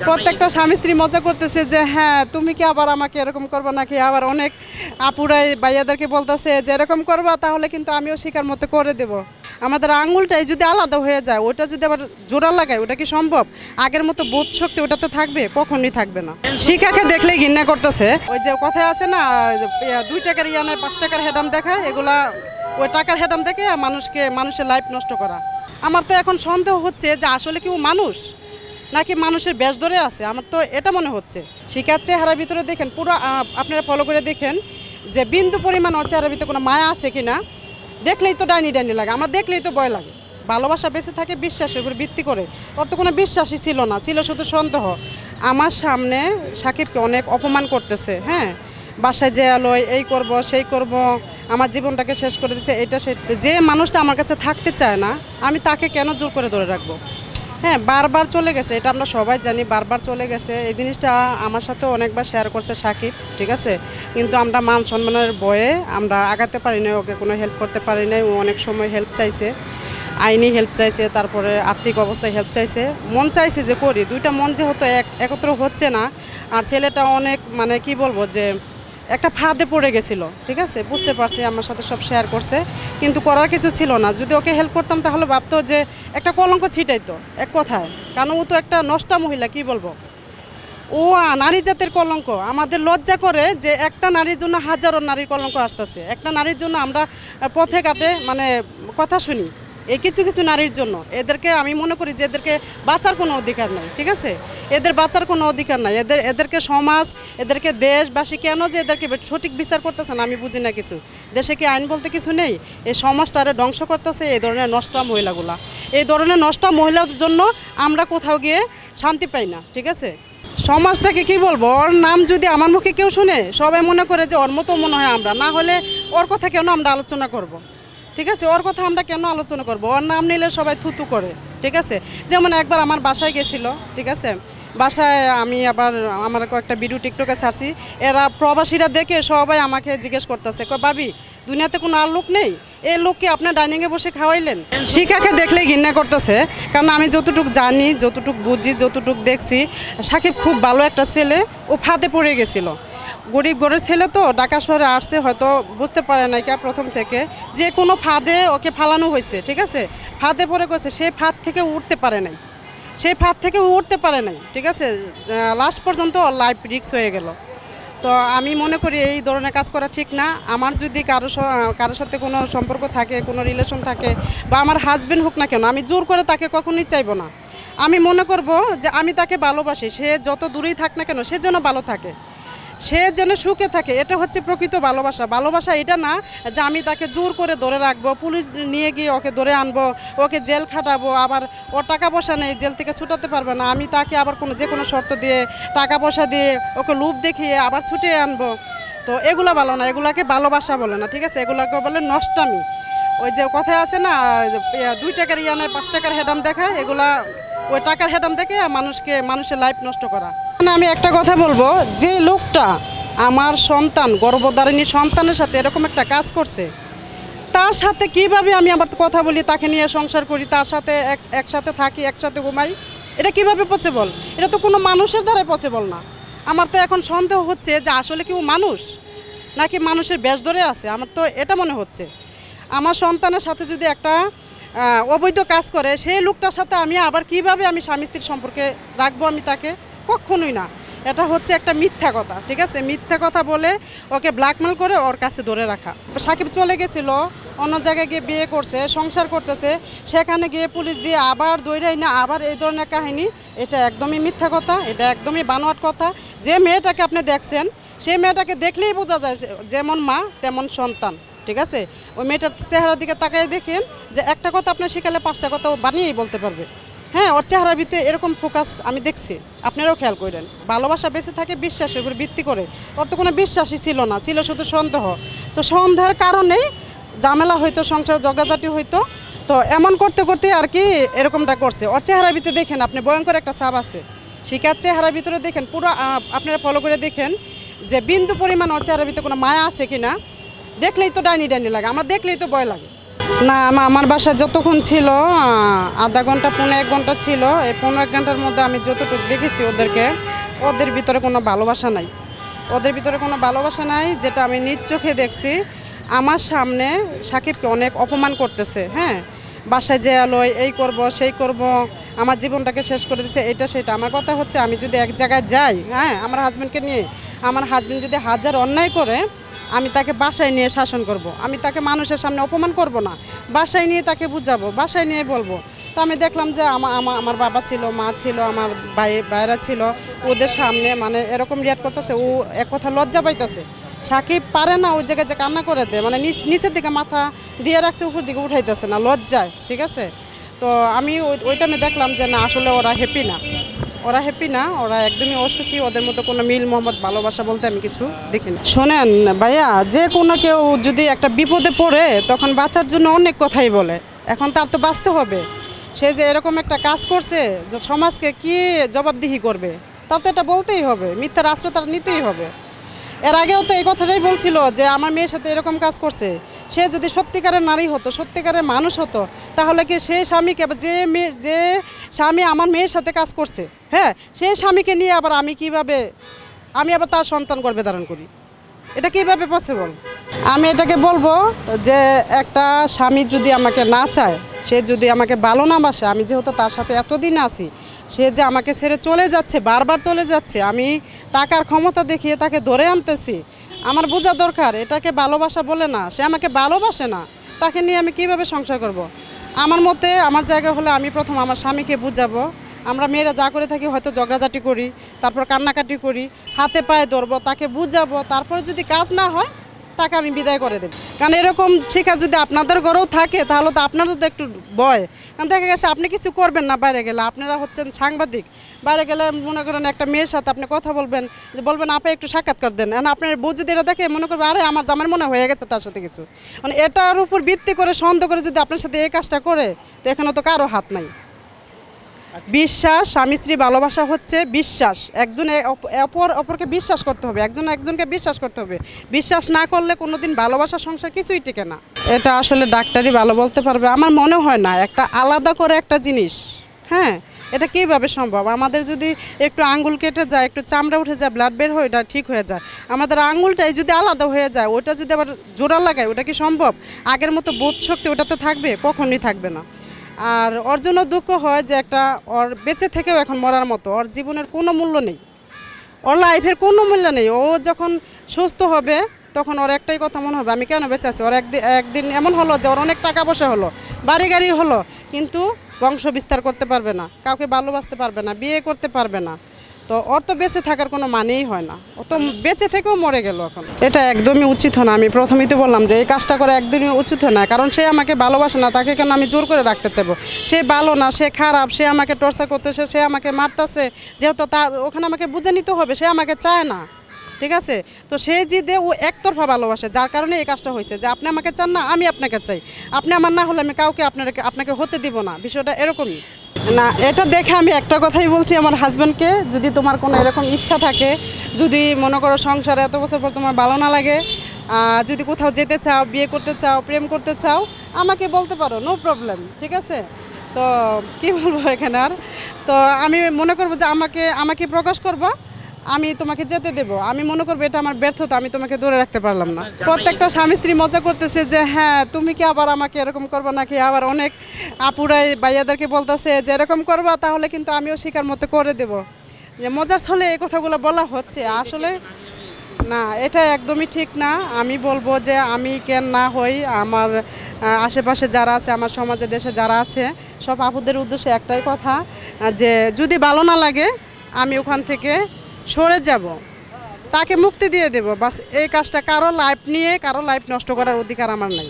প্রত্যেকটা স্বামী স্ত্রী মজা করতেছে যে হ্যাঁ তুমি কি আবার আমাকে এরকম করবা নাকি, আবার অনেক আপুরাই ভাইয়াদেরকে বলতেছে যে এরকম করবা তাহলে কিন্তু আমিও শিকার মতো করে দেব। আমাদের আঙুলটাই যদি আলাদা হয়ে যায়, ওটা যদি আবার জোড়া লাগায়, ওটা কি সম্ভব? আগের মতো বোধ শক্তি ওটাতে থাকবে? কখনই থাকবে না। শিখাকে দেখলেই ঘৃণা করতেছে। ওই যে কথায় আছে না, 2 টাকার ইয়া নেয় 5 টাকার হেডাম দেখায়, এগুলা ওই টাকার হেডাম দেখে মানুষের লাইফ নষ্ট করা। আমার তো এখন সন্দেহ হচ্ছে যে আসলে কি ও মানুষ নাকি মানুষের বেশ ধরে আছে, আমার তো এটা মনে হচ্ছে। শিকার চেহারার ভিতরে দেখেন পুরো, আপনারা ফলো করে দেখেন যে বিন্দু পরিমাণ ওর চেহারার ভিতরে কোনো মায়া আছে কিনা। দেখলেই তো ডাইনি ডাইনি লাগে, আমার দেখলেই তো ভয় লাগে। ভালোবাসা বেঁচে থাকে বিশ্বাসের উপর ভিত্তি করে, ওর তো কোনো বিশ্বাসই ছিল না, ছিল শুধু সন্দেহ। আমার সামনে সাকিবকে অনেক অপমান করতেছে, হ্যাঁ, বাসায় যে আলোয় এই করব সেই করব, আমার জীবনটাকে শেষ করে দিচ্ছে, এটা যে মানুষটা আমার কাছে থাকতে চায় না, আমি তাকে কেন জোর করে ধরে রাখবো? হ্যাঁ, বারবার চলে গেছে, এটা আমরা সবাই জানি, বারবার চলে গেছে। এই জিনিসটা আমার সাথে অনেকবার শেয়ার করছে সাকিব, ঠিক আছে, কিন্তু আমরা মান সম্মানের ভয়ে আমরা আগাতে পারি না, ওকে কোনো হেল্প করতে পারি না। ও অনেক সময় হেল্প চাইছে, আইনি হেল্প চাইছে, তারপরে আর্থিক অবস্থায় হেল্প চাইছে, মন চাইছে যে করি, দুইটা মন যেহেতু একত্র হচ্ছে না। আর ছেলেটা অনেক মানে কি বলবো যে একটা ফাঁদে পড়ে গেছিল, ঠিক আছে, বুঝতে পারছি, আমার সাথে সব শেয়ার করছে, কিন্তু করার কিছু ছিল না। যদি ওকে হেল্প করতাম তাহলে ভাবতো যে একটা কলঙ্ক ছিটাইতো এক কথায়, কারণ ও তো একটা নষ্টা মহিলা, কি বলবো, ও নারী জাতের কলঙ্ক। আমাদের লজ্জা করে যে একটা নারীর জন্য হাজারো নারীর কলঙ্ক আসতেছে, একটা নারীর জন্য আমরা পথে ঘাটে মানে কথা শুনি, এই কিছু কিছু নারীর জন্য। এদেরকে আমি মনে করি যে এদেরকে বাঁচার কোনো অধিকার নাই, ঠিক আছে, এদের বাঁচার কোনো অধিকার নাই। এদেরকে সমাজ, এদেরকে দেশবাসী কেন যে এদেরকে সঠিক বিচার করতেছে না আমি বুঝি না কিছু। দেশে কি আইন বলতে কিছু নেই? এই সমাজটারে ধ্বংস করতেছে এই ধরনের নষ্ট মহিলাগুলা। এই ধরনের নষ্ট মহিলার জন্য আমরা কোথাও গিয়ে শান্তি পাই না, ঠিক আছে। সমাজটাকে কি বলবো, ওর নাম যদি আমার মুখে কেউ শুনে সবাই মনে করে যে ওর মতো মনে হয় আমরা, না হলে ওর কথা কেন আমরা আলোচনা করব, ঠিক আছে, ওর কথা আমরা কেন আলোচনা করব? ওর নাম নিলে সবাই থুতু করে, ঠিক আছে। যেমন একবার আমার বাসায় গেছিলো, ঠিক আছে, বাসায় আমি আবার আমার কয়েকটা ভিডিও টিকটকে ছাড়ছি, এরা প্রবাসীরা দেখে সবাই আমাকে জিজ্ঞেস করতেছে, ভাবি দুনিয়াতে কোনো আর লোক নেই, এই লোককে আপনার ডাইনিংয়ে বসে খাওয়াইলেন? শিখাকে দেখলেই ঘৃণা করতেছে, কারণ আমি যতটুকু জানি, যতটুকু বুঝি, যতটুকু দেখছি, সাকিব খুব ভালো একটা ছেলে, ও ফাঁদে পড়ে গেছিলো। গরিব ঘরের ছেলে তো, ঢাকা শহরে আসছে, হয়তো বুঝতে পারে নাই কা প্রথম থেকে যে কোনো ফাঁদে ওকে ফালানো হয়েছে, ঠিক আছে, ফাঁদে পড়ে গেছে, সেই ফাঁদ থেকে উঠতে পারে নাই, সেই ফাঁদ থেকে উঠতে পারে নাই, ঠিক আছে, লাস্ট পর্যন্ত লাইফ রিস্ক হয়ে গেল। তো আমি মনে করি এই ধরনের কাজ করা ঠিক না। আমার যদি কারোর সাথে কোনো সম্পর্ক থাকে, কোনো রিলেশন থাকে, বা আমার হাজবেন্ড হোক না কেন, আমি জোর করে তাকে কখনোই চাইবো না। আমি মনে করব যে আমি তাকে ভালোবাসি, সে যত দূরেই থাক না কেন সে যেন ভালো থাকে, সে যেন সুখে থাকে, এটা হচ্ছে প্রকৃত ভালোবাসা। ভালোবাসা এটা না যে আমি তাকে জোর করে ধরে রাখবো, পুলিশ নিয়ে গিয়ে ওকে ধরে আনবো, ওকে জেল খাটাবো, আবার ওর টাকা পয়সা নেই, জেল থেকে ছুটাতে পারবে না, আমি তাকে আবার যে কোনো শর্ত দিয়ে টাকা পয়সা দিয়ে ওকে লোভ দেখিয়ে আবার ছুটিয়ে আনবো। তো এগুলো ভালো না, এগুলাকে ভালোবাসা বলে না, ঠিক আছে, এগুলাকে বলে নষ্টামি। ওই যে কথায় আছে না, 2 টাকার ইয়া নেয় 5 টাকার হেডাম দেখায়, এগুলা ওই টাকার হেডাম দেখে মানুষের লাইফ নষ্ট করা। আমি একটা কথা বলবো, যে লোকটা আমার সন্তান, গর্ভধারিণী সন্তানের সাথে এরকম একটা কাজ করছে, তার সাথে কিভাবে আমি আবার কথা বলি, তাকে নিয়ে সংসার করি, তার সাথে একসাথে থাকি, একসাথে ঘুমাই, এটা কিভাবে পসিবল? এটা তো কোনো মানুষের দ্বারাই পসিবল না। আমার তো এখন সন্দেহ হচ্ছে যে আসলে কি ও মানুষ নাকি মানুষের বেশ ধরে আছে, আমার তো এটা মনে হচ্ছে। আমার সন্তানের সাথে যদি একটা অবৈধ কাজ করে, সেই লোকটার সাথে আমি আবার কিভাবে আমি স্বামী স্ত্রীর সম্পর্কে রাখবো? আমি তাকে কখনোই না। এটা হচ্ছে একটা মিথ্যা কথা, ঠিক আছে, মিথ্যা কথা বলে ওকে ব্ল্যাকমেল করে ওর কাছে ধরে রাখা। সাকিব চলে গেছিল, অন্য জায়গায় গিয়ে বিয়ে করছে, সংসার করতেছে, সেখানে গিয়ে পুলিশ দিয়ে আবার দৌড়াই না, আবার এই ধরনের কাহিনী, এটা একদমই মিথ্যা কথা, এটা একদমই বানোয়াট কথা। যে মেয়েটাকে আপনি দেখছেন, সেই মেয়েটাকে দেখলেই বোঝা যায় যেমন মা তেমন সন্তান, ঠিক আছে। ওই মেয়েটার চেহারার দিকে তাকাই দেখেন যে একটা কথা আপনার শেখালে 5টা কথা বানিয়েই বলতে পারবে। হ্যাঁ, ওর চেহারার ভিতরে এরকম ফোকাস আমি দেখছি, আপনারাও খেয়াল করেন। ভালোবাসা বেঁচে থাকে বিশ্বাসের উপর ভিত্তি করে, ওর তো কোনো বিশ্বাসই ছিল না, ছিল শুধু সন্দেহ। তো সন্দেহের কারণেই ঝামেলা হইতো, সংসার ঝগড়াঝাটি হইতো। তো এমন করতে করতে আর কি এরকমটা করছে। ওর চেহারার ভিতরে দেখেন আপনি, ভয়ঙ্কর একটা ছাপ আছে। শিকার চেহারার ভিতরে দেখেন পুরো, আপনারা ফলো করে দেখেন যে বিন্দু পরিমাণ ওর চেহারার ভিতরে কোনো মায়া আছে কিনা। দেখলেই তো ডাইনি ডাইনি লাগে, আমার দেখলেই তো ভয় লাগে। না আমার বাসায় যতক্ষণ ছিল আধা ঘন্টা 1.5 ঘন্টা ছিল। এই 1.5 ঘন্টার মধ্যে আমি যতটুকু দেখেছি ওদেরকে, ওদের ভিতরে কোনো ভালোবাসা নাই। ওদের ভিতরে কোনো ভালোবাসা নাই, যেটা আমি নিজ চোখে দেখছি। আমার সামনে সাকিবকে অনেক অপমান করতেছে। হ্যাঁ, বাসায় যে আলো এই করব সেই করব, আমার জীবনটাকে শেষ করে দিচ্ছে, এটা সেটা। আমার কথা হচ্ছে, আমি যদি এক জায়গায় যাই, হ্যাঁ, আমার হাজব্যান্ডকে নিয়ে, আমার হাজব্যান্ড যদি হাজার অন্যায় করে, আমি তাকে বাসায় নিয়ে শাসন করব। আমি তাকে মানুষের সামনে অপমান করব না, বাসায় নিয়ে তাকে বুঝাবো, বাসায় নিয়ে বলবো। তো আমি দেখলাম যে আমার বাবা ছিল, মা ছিল, আমার ভাইরা ছিল, ওদের সামনে মানে এরকম রিয়াক্ট করতেছে। ও এক কথা লজ্জা পাইতেছে। সাকিব পারে না ওই জায়গায় যে কান্না করে দেয়, মানে নিচের দিকে মাথা দিয়ে রাখছে, উপর দিকে উঠাইতেছে না, লজ্জায়। ঠিক আছে, তো আমি ওই টাইমে দেখলাম যে না, আসলে ওরা হ্যাপি না, ওরা হ্যাপি না, ওরা একদমই অসুখী। ওদের মতো কোনো মিল মোহাম্মদ ভালোবাসা বলতে আমি কিছু দেখি না। শোনেন ভাইয়া, যে কোনো কেউ যদি একটা বিপদে পড়ে তখন বাঁচার জন্য অনেক কথাই বলে। এখন তার তো বাঁচতে হবে। সে যে এরকম একটা কাজ করছে, সমাজকে কি জবাবদিহি করবে, তার তো এটা বলতেই হবে, মিথ্যার আশ্রয় তার নিতেই হবে। এর আগেও তো এই কথাটাই বলছিল যে আমার মেয়ের সাথে এরকম কাজ করছে। সে যদি সত্যিকারের নারী হতো, সত্যিকারের মানুষ হতো, তাহলে কি সেই স্বামীকে, যে স্বামী আমার মেয়ের সাথে কাজ করছে, হ্যাঁ, সেই স্বামীকে নিয়ে আবার আমি আবার তার সন্তান গর্ভে ধারণ করি? এটা কীভাবে পসিবল? আমি এটাকে বলবো যে একটা স্বামী যদি আমাকে না চায়, সে যদি আমাকে ভালো না বাসে, আমি যেহেতু তার সাথে এতদিন আছি, সে যে আমাকে ছেড়ে চলে যাচ্ছে, বারবার চলে যাচ্ছে, আমি টাকার ক্ষমতা দেখিয়ে তাকে ধরে আনতেছি, আমার বোঝা দরকার এটাকে ভালোবাসা বলে না। সে আমাকে ভালোবাসে না, তাকে নিয়ে আমি কিভাবে সংসার করব? আমার মতে, আমার জায়গা হলে আমি প্রথম আমার স্বামীকে বুঝাবো। আমরা মেয়েরা যা করে থাকি, হয়তো ঝগড়াঝাটি করি, তারপর কান্নাকাটি করি, হাতে পায়ে ধরবো, তাকে বুঝাবো, তারপরে যদি কাজ না হয় তাকে আমি বিদায় করে দেব। কারণ এরকম শিক্ষা যদি আপনাদের ঘরেও থাকে, তাহলে তো আপনারও তো একটু ভয়। কারণ দেখা গেছে আপনি কিছু করবেন না বাইরে গেলে, আপনারা হচ্ছেন সাংবাদিক, বাইরে গেলে মনে করেন একটা মেয়ের সাথে আপনি কথা বলবেন, যে বলবেন আপনি একটু সাক্ষাৎকার দেন, আর আপনার বউ যদি এটা দেখে মনে করবে আরে আমার জামার মনে হয়ে গেছে তার সাথে কিছু, মানে এটার উপর ভিত্তি করে সন্দেহ করে যদি আপনার সাথে এই কাজটা করে, তো এখানে তো কারো হাত নাই। বিশ্বাস, স্বামী স্ত্রী ভালোবাসা হচ্ছে বিশ্বাস। একজন অপরকে বিশ্বাস করতে হবে, একজনকে বিশ্বাস করতে হবে। বিশ্বাস না করলে কোনোদিন ভালোবাসা সংসার কিছুই টিকে না। এটা আসলে ডাক্তারই ভালো বলতে পারবে। আমার মনে হয় না একটা আলাদা করে একটা জিনিস, হ্যাঁ, এটা কীভাবে সম্ভব? আমাদের যদি একটু আঙ্গুল কেটে যায়, একটু চামড়া উঠে যায়, ব্লাড বের হয়, এটা ঠিক হয়ে যায়। আমাদের আঙ্গুলটাই যদি আলাদা হয়ে যায়, ওটা যদি আবার জোড়া লাগায়, ওটা কি সম্ভব? আগের মতো বোধ শক্তি ওটাতে থাকবে? কখনই থাকবে না। আর ওর জন্য দুঃখ হয় যে ওর বেঁচে থেকেও এখন মরার মতো, ওর জীবনের কোনো মূল্য নেই, ওর লাইফের কোনো মূল্য নেই। ও যখন সুস্থ হবে তখন ওর একটাই কথা মনে হবে, আমি কেন বেঁচে আছি। ওর একদিন এমন হলো যে ওর অনেক টাকা পয়সা হলো, বাড়ি গাড়ি হলো, কিন্তু বংশ বিস্তার করতে পারবে না, কাউকে ভালোবাসতে পারবে না, বিয়ে করতে পারবে না। তো ওর তো বেঁচে থাকার কোনো মানেই হয় না, ও তো বেঁচে থেকেও মরে গেল। এখন এটা একদমই উচিত হয় না। আমি প্রথমেই তো বললাম যে এই কাজটা করা একদমই উচিত হয় না, কারণ সে আমাকে ভালোবাসে না, তাকে কেন আমি জোর করে রাখতে চাইবো? সে ভালো না, সে খারাপ, সে আমাকে টর্চার করতেছে, সে আমাকে মারতেছে, যেহেতু তার ওখানে আমাকে বুঝে নিতে হবে, সে আমাকে চায় না। ঠিক আছে, তো সে যে ও একতরফা ভালোবাসে, যার কারণে এই কাজটা হয়েছে যে আপনি আমাকে চান না, আমি আপনাকে চাই, আপনি আমার না হলে আমি কাউকে আপনাকে হতে দিব না। বিষয়টা এরকমই না। এটা দেখে আমি একটা কথাই বলছি আমার হাজব্যান্ডকে, যদি তোমার কোনো এরকম ইচ্ছা থাকে, যদি মনে করো সংসারে এত বছর পর তোমার ভালো না লাগে, যদি কোথাও যেতে চাও, বিয়ে করতে চাও, প্রেম করতে চাও, আমাকে বলতে পারো, নো প্রবলেম। ঠিক আছে, তো কি বলবো এখানে আর। তো আমি মনে করবো যে আমাকে প্রকাশ করবো, আমি তোমাকে যেতে দেব। আমি মনে করবো এটা আমার ব্যর্থতা, আমি তোমাকে ধরে রাখতে পারলাম না। প্রত্যেকটা স্বামী স্ত্রী মজা করতেছে যে হ্যাঁ তুমি কি আবার আমাকে এরকম করবা নাকি, আবার অনেক আপুরাই ভাইয়াদেরকে বলতেছে যে এরকম করবা, তাহলে কিন্তু আমিও শিকার মতো করে দেব। যে মজার ছলে এই কথাগুলো বলা হচ্ছে, আসলে না, এটা একদমই ঠিক না। আমি বলবো যে আমি কেন না হই, আমার আশেপাশে যারা আছে, আমার সমাজে দেশে যারা আছে, সব আপুদের উদ্দেশ্যে একটাই কথা, যে যদি ভালো না লাগে আমি ওখান থেকে সরে যাব, তাকে মুক্তি দিয়ে দেব। বাস এই কাজটা, কারো লাইফ নিয়ে কারো লাইফ নষ্ট করার অধিকার আমার নাই।